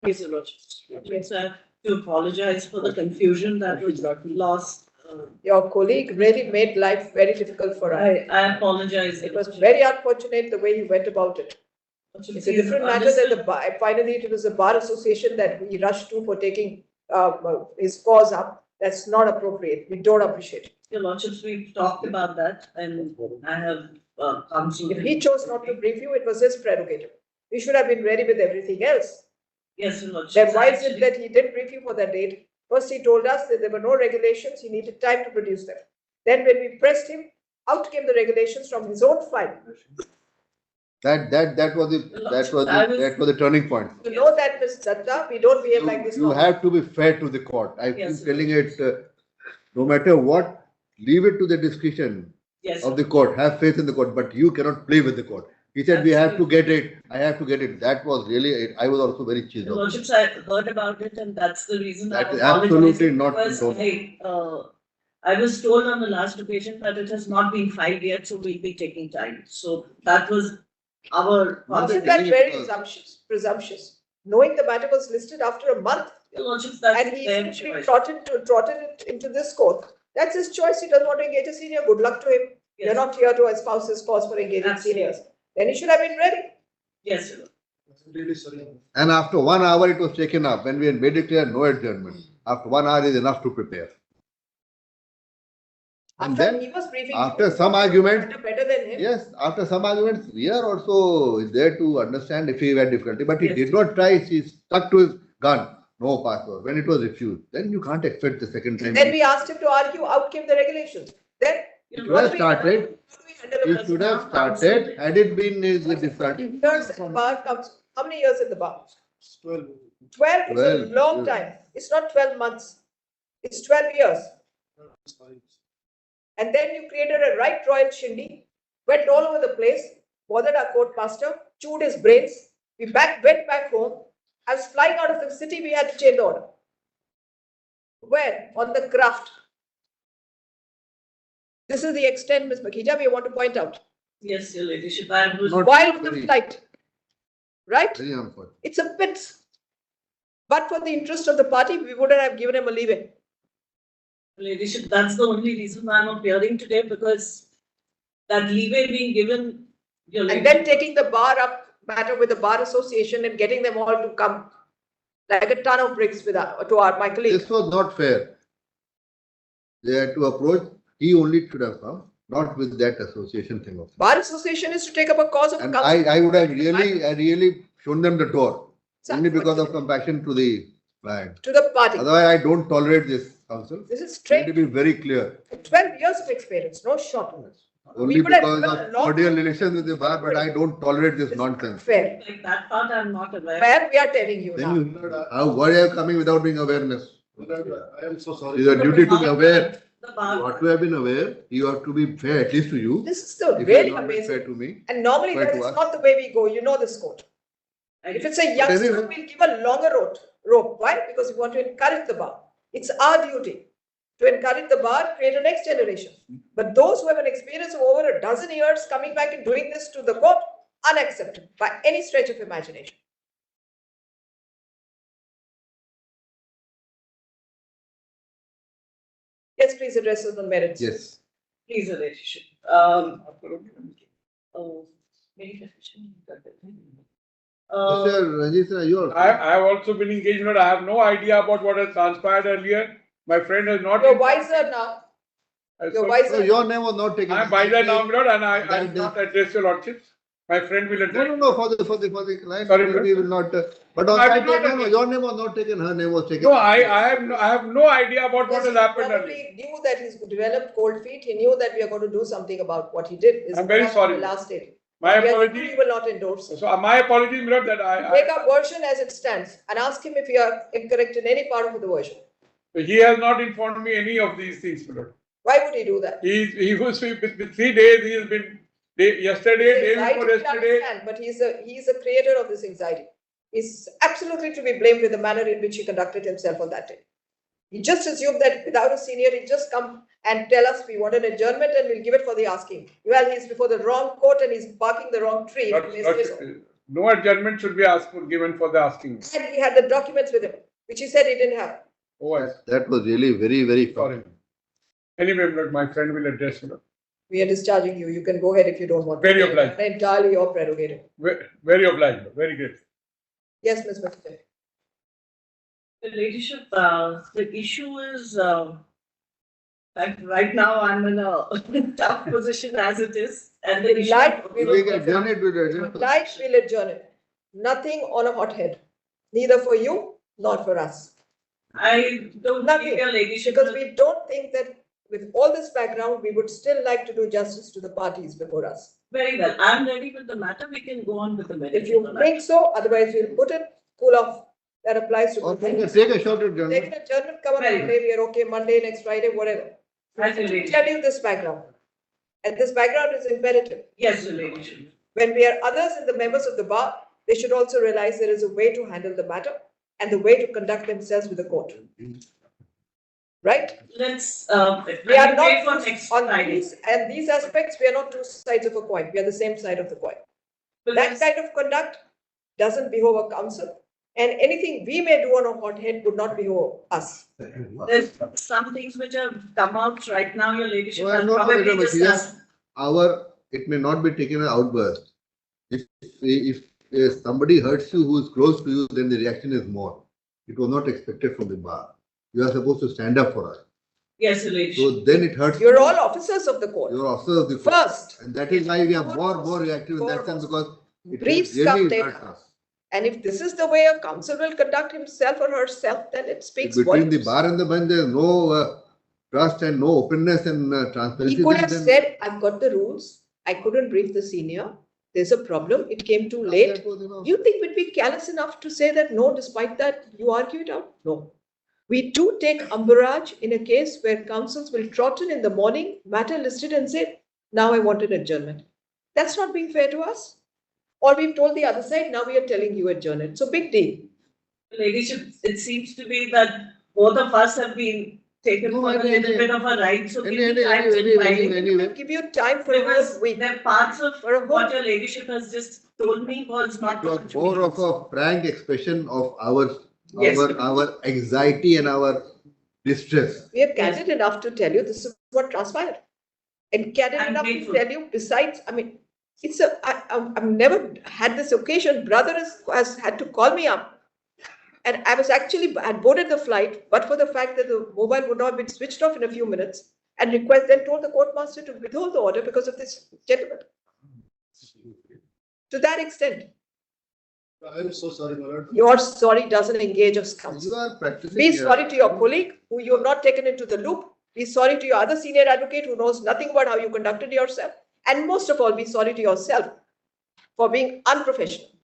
Yes, Your Lordship. Yes, I have to apologize for the confusion that was lost. Your colleague really made life very difficult for us. I apologize. It was very unfortunate the way you went about it. It's a different matter than the bar. Finally, it was the bar association that we rushed to for taking his cause up. That's not appropriate. We don't appreciate it. Your Lordships, we've talked about that, and I have counselled. If he chose not to brief you, it was his prerogative. We should have been ready with everything else. Yes, Your Lordship. Then why is it that he did brief you for that date? First, he told us that there were no regulations. He needed time to produce them. Then, when we pressed him, out came the regulations from his own file. That was the turning point. You know that, Ms. Datta, we don't behave like this. You have to be fair to the court. I keep Yes, telling it, no matter what, leave it to the discretion Yes. of the court. Have faith in the court, but you cannot play with the court. He said, we have to get it. I have to get it. That was really, I was also very cheesed Your off. Lordships, I heard about it, and that's the reason That I is apologize. absolutely not Because I was told on the last occasion that it has not been filed yet, so we'll be taking time. So that was our. Wasn't that very presumptuous? Knowing the matter was listed after a month, Your Lordships, that's and he their essentially choice. trotted it into this court. That's his choice. He doesn't want to engage a senior. Good luck to him. Yes. You're not here to espouse his cause for engaging Absolutely. seniors. Then he should have been ready. Yes, Your Lord. Really sorry. And after 1 hour, it was taken up. When we had made it clear, no adjournment. After 1 hour is enough to prepare. And After then, he was briefing after you, some arguments, better than him. yes, after some arguments, we are also there to understand if he had difficulty. But he Yes. did not try. He stuck to his gun. No passport. When it was refused, then you can't expect the second time. Then we asked him to argue. Out came the regulations. Then Your It was Lordship, started. how do we handle a It person? should have started. Had it been his difficulty. Years in the bar comes. How many years in the bar? 12. 12 is a 12 long years. time. It's not 12 months. It's 12 years. And then you created a right royal shindy, went all over the place, bothered our court master, chewed his brains. We went back home. I was flying out of the city. We had to change the order. Where? On the craft. This is the extent, Ms. Makhija, we want to point out. Yes, Your Ladyship, I was. Not- While on the very- flight. Right? Very unfortunate. It's a bit. But for the interest of the party, we wouldn't have given him a leeway. Ladyship, that's the only reason I'm appearing today, because that leeway being given, Your And Ladyship. then taking the bar up matter with the bar association and getting them all to come like a ton of bricks with my colleague. This was not fair. They had to approach. He only should have come, not with that association thing of. Bar association is to take up a cause of And council. I would have really shown them the door, only because of Unfortunate. compassion to the client. To the party. Otherwise, I don't tolerate this council. This is Let straight. me be very clear. 12 years of experience, no short. Only could have because given a of lot cordial more. relations with the bar, but I don't tolerate this nonsense. Fair. Like that part, I'm not aware. Where we are telling you Then now. why are you coming without being awareness? I am so sorry. It's a duty to be aware. The You bar, ought to have been aware. You have to be fair, at least to you. This is so If you really are not being fair amazing. to me. And normally fair that to is us. not the way we go. You know this court. If it's a youngster, anyway. we'll give a longer rope. Why? Because we want to encourage the bar. It's our duty to encourage the bar, create a next generation. But those who have an experience of over a dozen years coming back and doing this to the court, unacceptable by any stretch of imagination. Yes, please address us on merits. Yes. please, Your Ladyship. Mr. Ranjit, sir, you I have also been engaged, but I have no idea about what has transpired earlier. My friend has not. You're wiser now. You're So wiser. your name was not taken. I am wiser now, my lord, and I That will not address your lordships. My friend will No, address. no, for the client, Sorry, we will not. But on I that, will not your name was not taken, her name was taken. No, I have no idea about what Because has he happened earlier. probably knew that he's developed cold feet. He knew that we are going to do something about what he did. Is I'm very what sorry. happened Last day. My We apology. will not endorse it. So my apologies, my lord, that Take our version as it stands and ask him if you are incorrect in any part of the version. he has not informed me any of these things, my lord. Why would he do that? He was with 3 days. He has been yesterday, day Anxiety, before we yesterday. understand, but he's a creator of this anxiety. He's absolutely to be blamed with the manner in which he conducted himself on that day. He just assumed that without a senior, he'd just come and tell us we want an adjournment and we'll give it for the asking. Well, he's before the wrong court and he's barking the wrong tree. Lordship, No adjournment should be given for the asking. And he had the documents with him, which he said he didn't have. Oh, I see. That was really very, very Sorry. Anyway, look, my friend will address you. We are discharging you. You can go ahead if you don't want to. Very obliged. Entirely your prerogative. Very obliged, very good. Yes, Ms. Bhattacharya. The ladyship, the issue is, that right now I'm in a tough position as it is, and the issue. Like we We will can adjourn it, we'll adjourn. Like we'll adjourn it. Nothing on a hot head. Neither for you, nor for us. I don't Nothing, think your ladyship. Because we don't think that with all this background, we would still like to do justice to the parties before us. Very well, I'm ready with the matter, we can go on with the medical. If you think so, otherwise we'll put it, cool off. That applies to. Or we can take a short Take adjournment. an adjournment, come on Very Monday, we are okay, Monday, next Friday, whatever. As your Let me ladyship. tell you this background. And this background is imperative. Yes, your ladyship. When we are others and the members of the bar, they should also realize there is a way to handle the matter and the way to conduct themselves with the court. Right? Let's, We are wait for not, next on Friday. these aspects, we are not two sides of a coin. We are the same side of the coin. But That there's- kind of conduct doesn't behove a council, and anything we may do on a hot head would not behove us. There's some things which have come out right now, your ladyship No, has I'm not probably worried about it. discussed. It may not be taken as outburst. If somebody hurts you who is close to you, then the reaction is more. It was not expected from the bar. You are supposed to stand up for us. Yes, your ladyship. So then it hurts. You're all officers of the court. You're also of the court. First, And that is why we are more reactive in that sense, because it briefs really come hurts later. us. And if this is the way a council will conduct himself or herself, then it speaks Between the volumes. bar and the bench, there is no trust and no openness and transparency. He could have then- said, I've got the rules. I couldn't brief the senior. There's a problem. It came too late. You think we'd be callous enough to say that no, despite that, you argue it out? No. We do take umbrage in a case where councils will trot in the morning, matter listed and say, now I want an adjournment. That's not being fair to us. Or we've told the other side, now we are telling you adjourn it. So big deal. Ladyship, it seems to be that both of us have been taken No, for a any- little bit of a ride, so Any- give me time to any- invite. We'll give you time for a Because whole week. there are parts of For a whole- what your ladyship has just told me was not. It was more of a frank expression of Yes. our anxiety and our distress. We are candid enough to tell you this is what transpired. And candid I'm enough grateful. to tell you, besides, I mean, I've never had this occasion. Brother has had to call me up. And I was actually, had boarded the flight, but for the fact that the mobile would not have been switched off in a few minutes, and then told the court master to withhold the order because of this gentleman. To that extent, I am so sorry, my lord. your sorry doesn't engage us, You counsel. are practicing. Be sorry to your colleague who you have not taken into the loop. Be sorry to your other senior advocate who knows nothing about how you conducted yourself. And most of all, be sorry to yourself for being unprofessional.